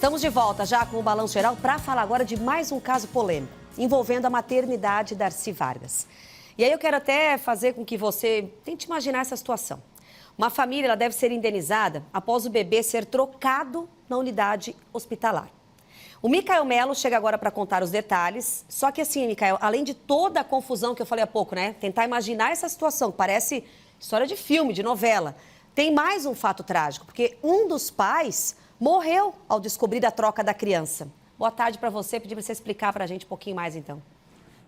Estamos de volta já com o Balanço Geral para falar agora de mais um caso polêmico envolvendo a maternidade Darcy Vargas. E aí eu quero até fazer com que você tente imaginar essa situação. Uma família ela deve ser indenizada após o bebê ser trocado na unidade hospitalar. O Micael Melo chega agora para contar os detalhes. Só que assim, Micael, além de toda a confusão que eu falei há pouco, né? Tentar imaginar essa situação, que parece história de filme, de novela. Tem mais um fato trágico, porque um dos pais morreu ao descobrir a troca da criança. Boa tarde para você, pedir para você explicar para a gente um pouquinho mais então.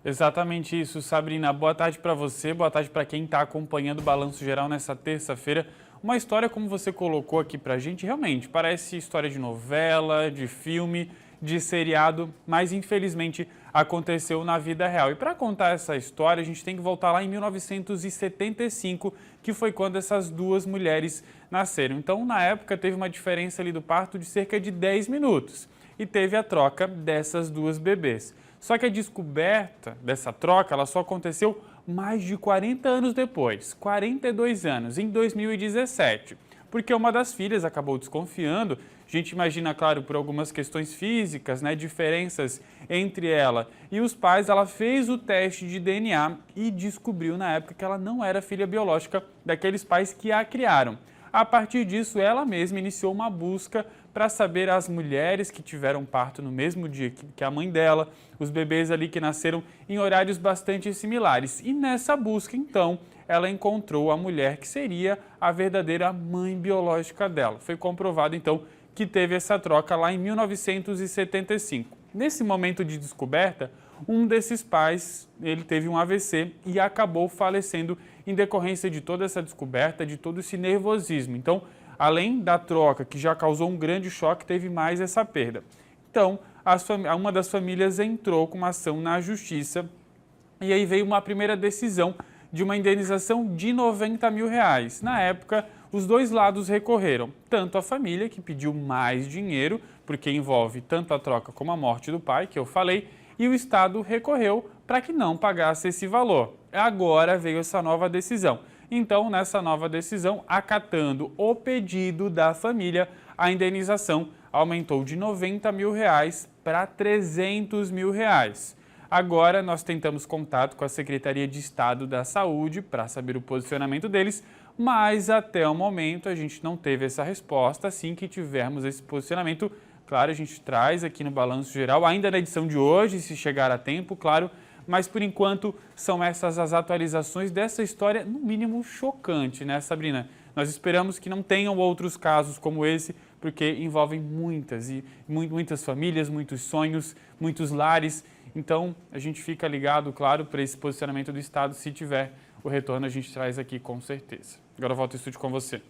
Exatamente isso, Sabrina. Boa tarde para você, boa tarde para quem está acompanhando o Balanço Geral nessa terça-feira. Uma história, como você colocou aqui para a gente, realmente parece história de novela, de filme, de seriado, mas infelizmente aconteceu na vida real. E para contar essa história, a gente tem que voltar lá em 1975, que foi quando essas duas mulheres nasceram. Então, na época, teve uma diferença ali do parto de cerca de 10 minutos e teve a troca dessas duas bebês. Só que a descoberta dessa troca, ela só aconteceu mais de 40 anos depois, 42 anos, em 2017. Porque uma das filhas acabou desconfiando. A gente imagina, claro, por algumas questões físicas, né, diferenças entre ela e os pais. Ela fez o teste de DNA e descobriu na época que ela não era filha biológica daqueles pais que a criaram. A partir disso, ela mesma iniciou uma busca para saber as mulheres que tiveram parto no mesmo dia que a mãe dela, os bebês ali que nasceram em horários bastante similares. E nessa busca, então, ela encontrou a mulher que seria a verdadeira mãe biológica dela. Foi comprovado, então, que teve essa troca lá em 1975. Nesse momento de descoberta, um desses pais, ele teve um AVC e acabou falecendo em decorrência de toda essa descoberta, de todo esse nervosismo. Então, além da troca, que já causou um grande choque, teve mais essa perda. Então, uma das famílias entrou com uma ação na justiça e aí veio uma primeira decisão de uma indenização de R$90 mil. Na época, os dois lados recorreram, tanto a família, que pediu mais dinheiro, porque envolve tanto a troca como a morte do pai, que eu falei, e o Estado recorreu para que não pagasse esse valor. Agora veio essa nova decisão. Então, nessa nova decisão, acatando o pedido da família, a indenização aumentou de R$90 mil para R$300 mil. Agora, nós tentamos contato com a Secretaria de Estado da Saúde para saber o posicionamento deles, mas até o momento a gente não teve essa resposta. Assim que tivermos esse posicionamento, claro, a gente traz aqui no Balanço Geral, ainda na edição de hoje, se chegar a tempo, claro, mas por enquanto são essas as atualizações dessa história, no mínimo chocante, né, Sabrina? Nós esperamos que não tenham outros casos como esse, porque envolvem muitas famílias, muitos sonhos, muitos lares. Então, a gente fica ligado, claro, para esse posicionamento do Estado. Se tiver o retorno, a gente traz aqui com certeza. Agora eu volto ao estúdio com você.